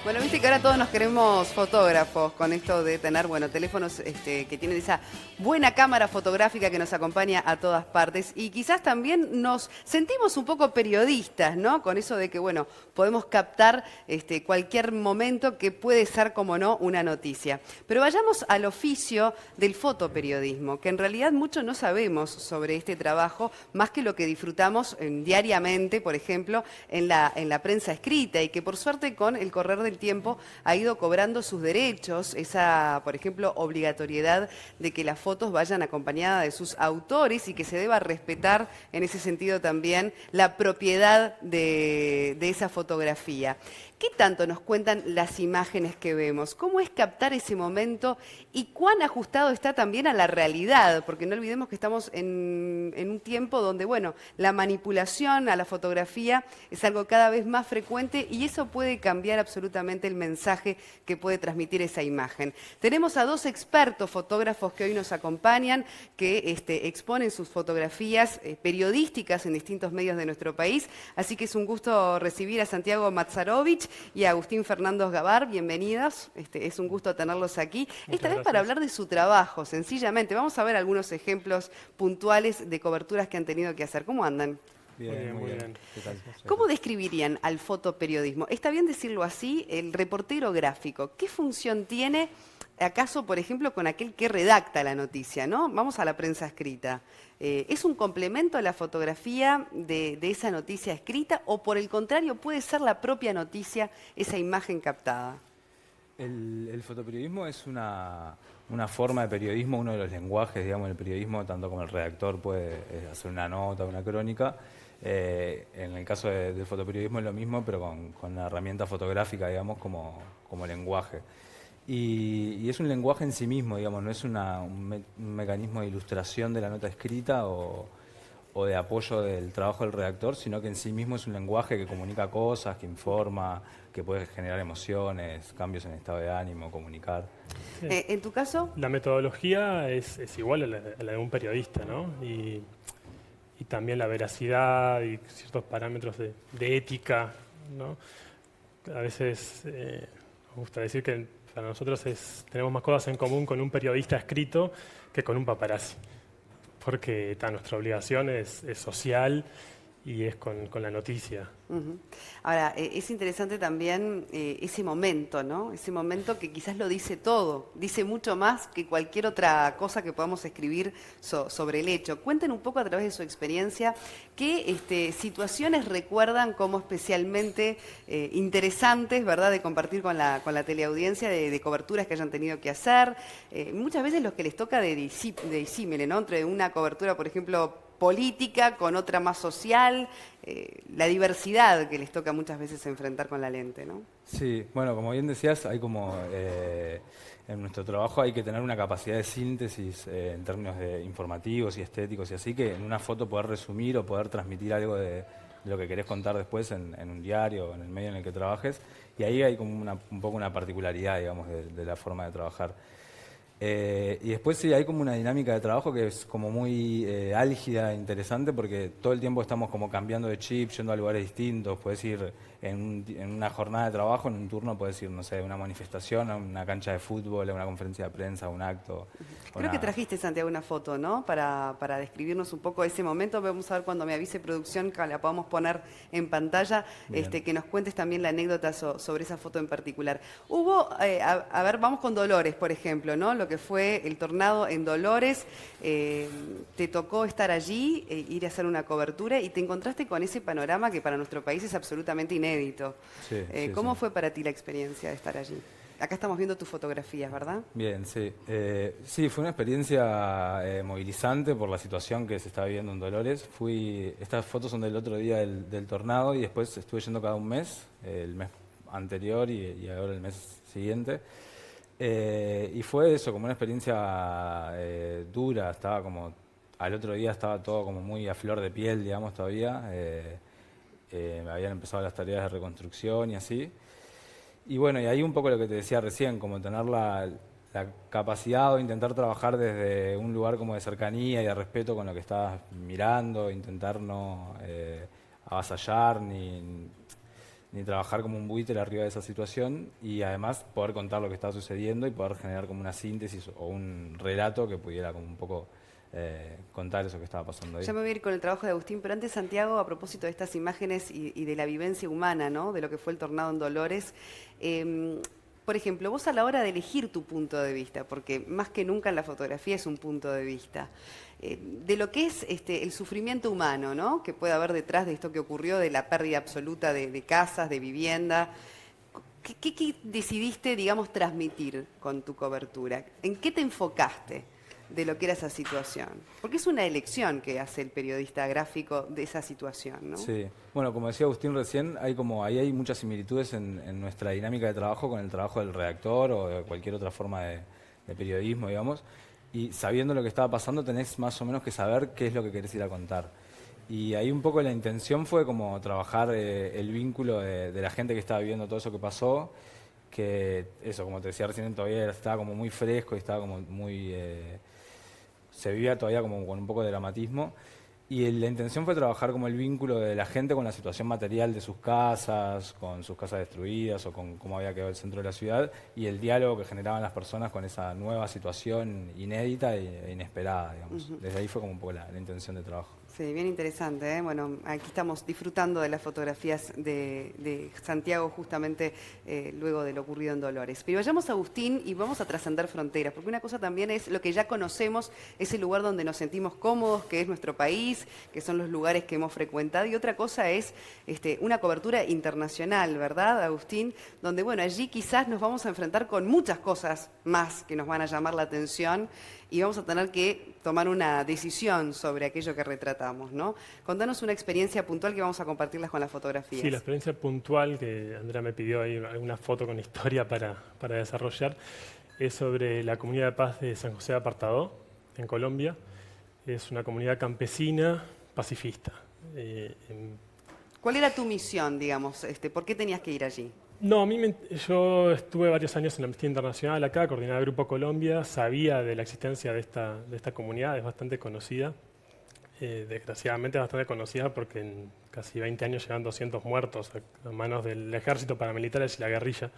Bueno, viste que ahora todos nos queremos fotógrafos con esto de tener, bueno, teléfonos que tienen esa buena cámara fotográfica que nos acompaña a todas partes. Y quizás también nos sentimos un poco periodistas, ¿no? Con eso de que, bueno, podemos captar cualquier momento que puede ser, como no, una noticia. Pero vayamos al oficio del fotoperiodismo, que en realidad mucho no sabemos sobre este trabajo, más que lo que disfrutamos diariamente, por ejemplo, en la prensa escrita, y que por suerte con el correr del tiempo ha ido cobrando sus derechos, esa, por ejemplo, obligatoriedad de que las fotos vayan acompañadas de sus autores y que se deba respetar en ese sentido también la propiedad de esa fotografía. ¿Qué tanto nos cuentan las imágenes que vemos? ¿Cómo es captar ese momento y cuán ajustado está también a la realidad? Porque no olvidemos que estamos en un tiempo donde, bueno, la manipulación a la fotografía es algo cada vez más frecuente y eso puede cambiar absolutamente el mensaje que puede transmitir esa imagen. Tenemos a dos expertos fotógrafos que hoy nos acompañan, que exponen sus fotografías periodísticas en distintos medios de nuestro país, así que es un gusto recibir a Santiago Mazzarovich y a Agustín Fernández Gavar. Bienvenidos, es un gusto tenerlos aquí. Esta vez para hablar de su trabajo, sencillamente. Vamos a ver algunos ejemplos puntuales de coberturas que han tenido que hacer. ¿Cómo andan? Bien, muy bien. ¿Qué tal? ¿Cómo describirían al fotoperiodismo? ¿Está bien decirlo así? El reportero gráfico, ¿qué función tiene acaso, por ejemplo, con aquel que redacta la noticia, ¿no? Vamos a la prensa escrita. ¿Es un complemento a la fotografía de esa noticia escrita o por el contrario puede ser la propia noticia, esa imagen captada? El fotoperiodismo es una forma de periodismo, uno de los lenguajes, digamos, del periodismo, tanto como el redactor puede hacer una nota, una crónica. En el caso del fotoperiodismo es lo mismo, pero con una herramienta fotográfica, digamos, como lenguaje. Y es un lenguaje en sí mismo, digamos, no es un mecanismo de ilustración de la nota escrita o de apoyo del trabajo del redactor, sino que en sí mismo es un lenguaje que comunica cosas, que informa, que puede generar emociones, cambios en estado de ánimo, comunicar. Sí. ¿En tu caso? La metodología es igual a la de un periodista, ¿no? Y también la veracidad y ciertos parámetros de ética, ¿no? A veces nos gusta decir que para nosotros tenemos más cosas en común con un periodista escrito que con un paparazzi, porque nuestra obligación es social y es con la noticia. Uh-huh. Ahora, es interesante también ese momento, ¿no? Ese momento que quizás lo dice todo, dice mucho más que cualquier otra cosa que podamos escribir sobre el hecho. Cuenten un poco a través de su experiencia qué situaciones recuerdan como especialmente interesantes, ¿verdad?, de compartir con la teleaudiencia, de coberturas que hayan tenido que hacer. Muchas veces los que les toca de disímile, ¿no? Entre una cobertura, por ejemplo, política, con otra más social, la diversidad que les toca muchas veces enfrentar con la lente, ¿no? Sí, bueno, como bien decías, hay en nuestro trabajo hay que tener una capacidad de síntesis en términos de informativos y estéticos y así, que en una foto poder resumir o poder transmitir algo de lo que querés contar después en un diario o en el medio en el que trabajes, y ahí hay como un poco una particularidad, digamos, de la forma de trabajar. Y después sí, hay como una dinámica de trabajo que es como muy álgida e interesante porque todo el tiempo estamos como cambiando de chip, yendo a lugares distintos. Puedes ir en una jornada de trabajo, en un turno puedes ir, no sé, a una manifestación, a una cancha de fútbol, a una conferencia de prensa, a un acto. Creo que trajiste, Santiago, una foto, ¿no? Para describirnos un poco ese momento. Vamos a ver cuando me avise producción que la podamos poner en pantalla, que nos cuentes también la anécdota sobre esa foto en particular. Hubo, a ver, vamos con Dolores, por ejemplo, ¿no? Lo que fue el tornado en Dolores. Te tocó estar allí, ir a hacer una cobertura y te encontraste con ese panorama que para nuestro país es absolutamente inédito. Sí, ¿Cómo sí. fue para ti la experiencia de estar allí? Acá estamos viendo tus fotografías, ¿verdad? Bien, sí. Sí, fue una experiencia movilizante por la situación que se estaba viviendo en Dolores. Estas fotos son del otro día del tornado y después estuve yendo cada un mes, el mes anterior y ahora el mes siguiente. Y fue eso, como una experiencia dura. Estaba como, al otro día estaba todo como muy a flor de piel, digamos, todavía. Me habían empezado las tareas de reconstrucción y así. Y bueno, y ahí un poco lo que te decía recién, como tener la capacidad o intentar trabajar desde un lugar como de cercanía y de respeto con lo que estás mirando, intentar no avasallar ni trabajar como un buitre arriba de esa situación y además poder contar lo que estaba sucediendo y poder generar como una síntesis o un relato que pudiera como un poco contar eso que estaba pasando ahí. Ya me voy a ir con el trabajo de Agustín, pero antes, Santiago, a propósito de estas imágenes y de la vivencia humana, ¿no? De lo que fue el tornado en Dolores. Por ejemplo, vos a la hora de elegir tu punto de vista, porque más que nunca en la fotografía es un punto de vista, de lo que es el sufrimiento humano, ¿no? Que puede haber detrás de esto que ocurrió, de la pérdida absoluta de casas, de vivienda. ¿Qué decidiste, digamos, transmitir con tu cobertura? ¿En qué te enfocaste de lo que era esa situación? Porque es una elección que hace el periodista gráfico de esa situación, ¿no? Sí. Bueno, como decía Agustín recién, ahí hay muchas similitudes en nuestra dinámica de trabajo con el trabajo del redactor o de cualquier otra forma de periodismo, digamos. Y sabiendo lo que estaba pasando, tenés más o menos que saber qué es lo que querés ir a contar. Y ahí un poco la intención fue como trabajar el vínculo de la gente que estaba viviendo todo eso que pasó, que eso, como te decía recién, todavía estaba como muy fresco y estaba como muy... se vivía todavía como con un poco de dramatismo. Y la intención fue trabajar como el vínculo de la gente con la situación material de sus casas, con sus casas destruidas o con cómo había quedado el centro de la ciudad y el diálogo que generaban las personas con esa nueva situación inédita e inesperada, digamos. Desde ahí fue como un poco la intención de trabajo. Sí, bien interesante, ¿eh? Bueno, aquí estamos disfrutando de las fotografías de Santiago justamente luego de lo ocurrido en Dolores. Pero vayamos a Agustín y vamos a trascender fronteras, porque una cosa también es lo que ya conocemos, es el lugar donde nos sentimos cómodos, que es nuestro país, que son los lugares que hemos frecuentado, y otra cosa es una cobertura internacional, ¿verdad, Agustín? Donde, bueno, allí quizás nos vamos a enfrentar con muchas cosas más que nos van a llamar la atención y vamos a tener que tomar una decisión sobre aquello que retratamos, ¿no? Contanos una experiencia puntual que vamos a compartirlas con las fotografías. Sí, la experiencia puntual que Andrea me pidió ahí alguna foto con historia para desarrollar es sobre la comunidad de paz de San José de Apartadó, en Colombia. Es una comunidad campesina pacifista. ¿Cuál era tu misión, digamos? ¿Por qué tenías que ir allí? No, yo estuve varios años en la Amnistía Internacional acá, coordinaba el Grupo Colombia, sabía de la existencia de esta comunidad, es bastante conocida. Desgraciadamente es bastante conocida porque en casi 20 años llevan 200 muertos a manos del ejército, paramilitares y la guerrilla.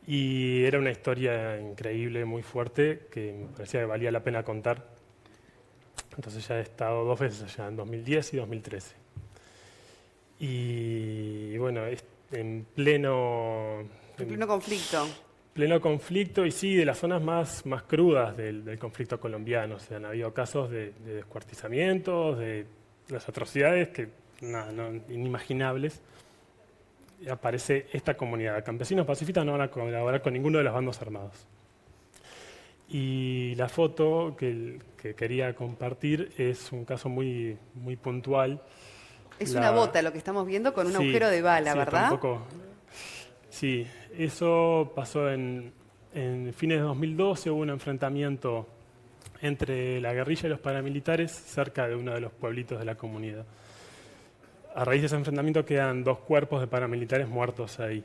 Y era una historia increíble, muy fuerte, que me parecía que valía la pena contar. Entonces ya he estado 2 veces allá, en 2010 y 2013. Y bueno, en pleno conflicto. Pleno conflicto y sí, de las zonas más crudas del conflicto colombiano. O sea, han habido casos de descuartizamientos, de las atrocidades que inimaginables. Y aparece esta comunidad. Campesinos pacifistas no van a colaborar con ninguno de los bandos armados. Y la foto que quería compartir es un caso muy puntual. Es una bota lo que estamos viendo con un agujero de bala, sí, ¿verdad? Sí, eso pasó en fines de 2012, hubo un enfrentamiento entre la guerrilla y los paramilitares cerca de uno de los pueblitos de la comunidad. A raíz de ese enfrentamiento quedan 2 cuerpos de paramilitares muertos ahí.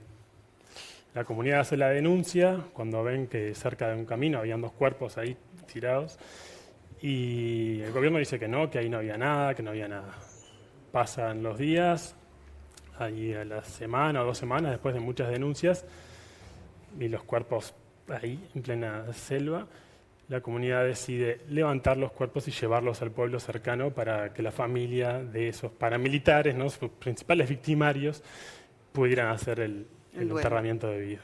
La comunidad hace la denuncia cuando ven que cerca de un camino habían 2 cuerpos ahí tirados y el gobierno dice que no, que ahí no había nada, que no había nada. Pasan los días, ahí a la semana o 2 semanas después de muchas denuncias y los cuerpos ahí en plena selva, la comunidad decide levantar los cuerpos y llevarlos al pueblo cercano para que la familia de esos paramilitares, ¿no?, sus principales victimarios, pudieran hacer el enterramiento debido.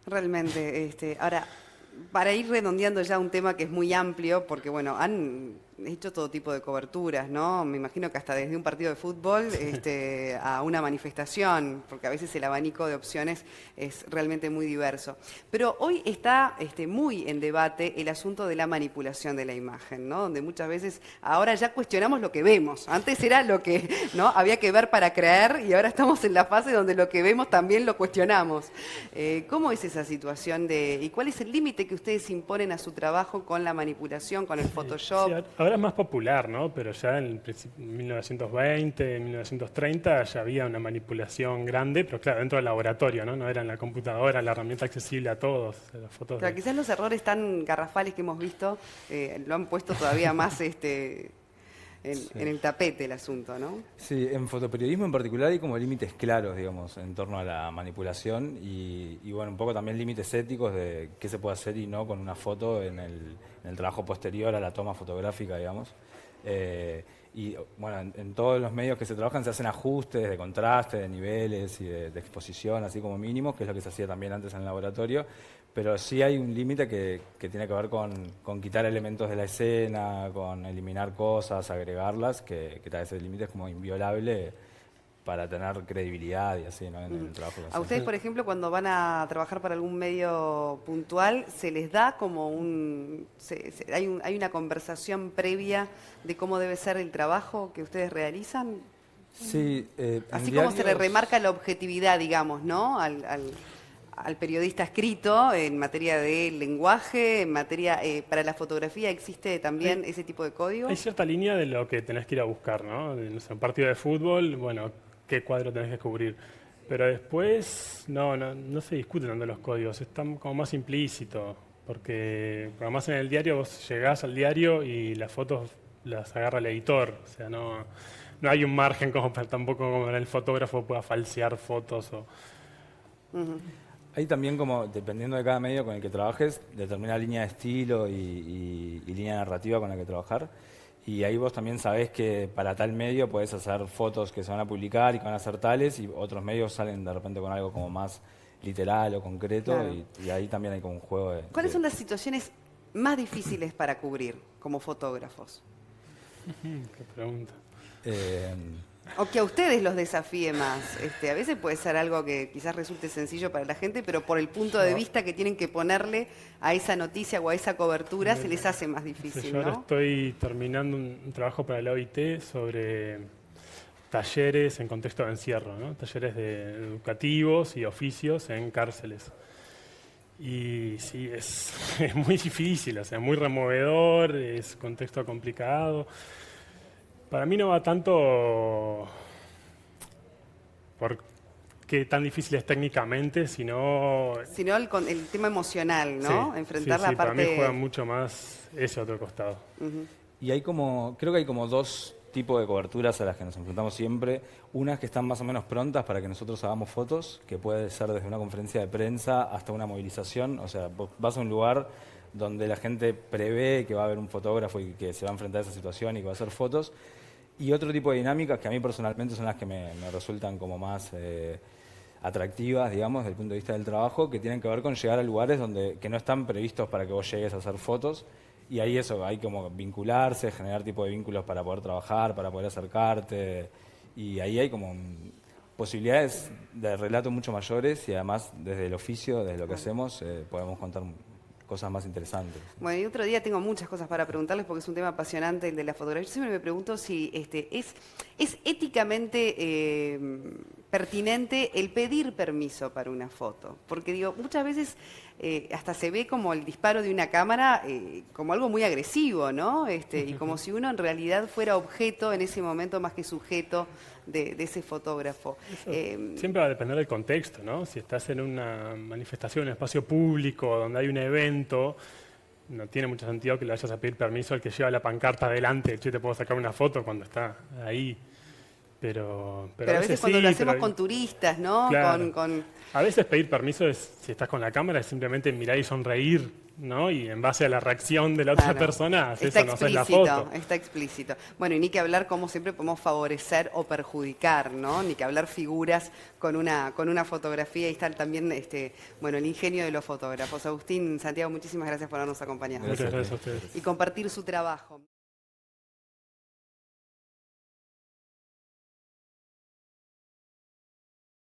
Realmente, ahora, para ir redondeando ya un tema que es muy amplio, porque bueno, han hecho todo tipo de coberturas, ¿no? Me imagino que hasta desde un partido de fútbol a una manifestación, porque a veces el abanico de opciones es realmente muy diverso. Pero hoy está muy en debate el asunto de la manipulación de la imagen, ¿no? Donde muchas veces ahora ya cuestionamos lo que vemos. Antes era lo que, ¿no?, había que ver para creer y ahora estamos en la fase donde lo que vemos también lo cuestionamos. ¿Cómo es esa situación y cuál es el límite que ustedes imponen a su trabajo con la manipulación, con el Photoshop? Sí, ahora es más popular, ¿no? Pero ya en 1920, 1930 ya había una manipulación grande, pero claro, dentro del laboratorio, ¿no? No era en la computadora, la herramienta accesible a todos. Las fotos claro, quizás los errores tan garrafales que hemos visto lo han puesto todavía más en el tapete el asunto, ¿no? Sí, en fotoperiodismo en particular hay como límites claros, digamos, en torno a la manipulación y bueno, un poco también límites éticos de qué se puede hacer y no con una foto en el trabajo posterior a la toma fotográfica, digamos. Y bueno, en todos los medios que se trabajan se hacen ajustes de contraste, de niveles y de exposición, así como mínimos, que es lo que se hacía también antes en el laboratorio. Pero sí hay un límite que tiene que ver con quitar elementos de la escena, con eliminar cosas, agregarlas, que tal vez el límite es como inviolable para tener credibilidad y así, ¿no? En el trabajo que A hacen. ustedes, por ejemplo, cuando van a trabajar para algún medio puntual, ¿se les da como hay una conversación previa de cómo debe ser el trabajo que ustedes realizan? Sí, Así como se le remarca la objetividad, digamos, ¿no? Al periodista escrito en materia de lenguaje, en materia para la fotografía, ¿existe también ese tipo de código? Hay cierta línea de lo que tenés que ir a buscar, ¿no? No sé, un partido de fútbol, bueno, qué cuadro tenés que cubrir. Pero después no se discuten tanto los códigos, están como más implícitos, porque además en el diario vos llegás al diario y las fotos las agarra el editor, o sea, no hay un margen como tampoco como el fotógrafo pueda falsear fotos o... Hay también como, dependiendo de cada medio con el que trabajes, determinada línea de estilo y línea narrativa con la que trabajar. Y ahí vos también sabés que para tal medio podés hacer fotos que se van a publicar y que van a ser tales, y otros medios salen de repente con algo como más literal o concreto, Claro. y ahí también hay como un juego de... ¿Cuáles son las situaciones más difíciles para cubrir como fotógrafos? Qué pregunta. O que a ustedes los desafíe más. A veces puede ser algo que quizás resulte sencillo para la gente, pero por el punto de vista que tienen que ponerle a esa noticia o a esa cobertura, se les hace más difícil, Yo ahora ¿no? estoy terminando un trabajo para la OIT sobre talleres en contexto de encierro, ¿no? Talleres educativos y oficios en cárceles. Y sí, es muy difícil, o sea, muy removedor, es contexto complicado. Para mí no va tanto por qué tan difícil es técnicamente, sino... Sino el tema emocional, ¿no? Sí, Enfrentar sí, la sí, parte... para mí juega mucho más ese otro costado. Y hay como, creo que hay como dos tipos de coberturas a las que nos enfrentamos siempre. Unas que están más o menos prontas para que nosotros hagamos fotos, que puede ser desde una conferencia de prensa hasta una movilización. O sea, vos vas a un lugar donde la gente prevé que va a haber un fotógrafo y que se va a enfrentar a esa situación y que va a hacer fotos. Y otro tipo de dinámicas que a mí personalmente son las que me resultan como más atractivas, digamos, desde el punto de vista del trabajo, que tienen que ver con llegar a lugares que no están previstos para que vos llegues a hacer fotos. Y ahí eso, hay como vincularse, generar tipo de vínculos para poder trabajar, para poder acercarte. Y ahí hay como posibilidades de relato mucho mayores y además desde el oficio, desde lo que hacemos, podemos contar cosas más interesantes. Bueno, y otro día tengo muchas cosas para preguntarles porque es un tema apasionante el de la fotografía. Yo siempre me pregunto si es éticamente pertinente el pedir permiso para una foto. Porque digo, muchas veces hasta se ve como el disparo de una cámara como algo muy agresivo, ¿no? Y como si uno en realidad fuera objeto en ese momento más que sujeto de ese fotógrafo. Siempre va a depender del contexto, ¿no? Si estás en una manifestación, en un espacio público, donde hay un evento, no tiene mucho sentido que le vayas a pedir permiso al que lleva la pancarta adelante, che, te puedo sacar una foto cuando está ahí. Pero a veces cuando sí, lo hacemos pero- con turistas, ¿no? Claro. Con A veces pedir permiso es, si estás con la cámara, es simplemente mirar y sonreír, ¿no? Y en base a la reacción de la otra Claro. persona, haces Está o no haces la explícito, foto. está explícito. Bueno, y ni que hablar cómo siempre podemos favorecer o perjudicar, ¿no? Ni que hablar figuras con una fotografía. Ahí está también bueno, el ingenio de los fotógrafos. Agustín, Santiago, muchísimas gracias por habernos acompañado. Muchas gracias a ustedes. Y compartir su trabajo.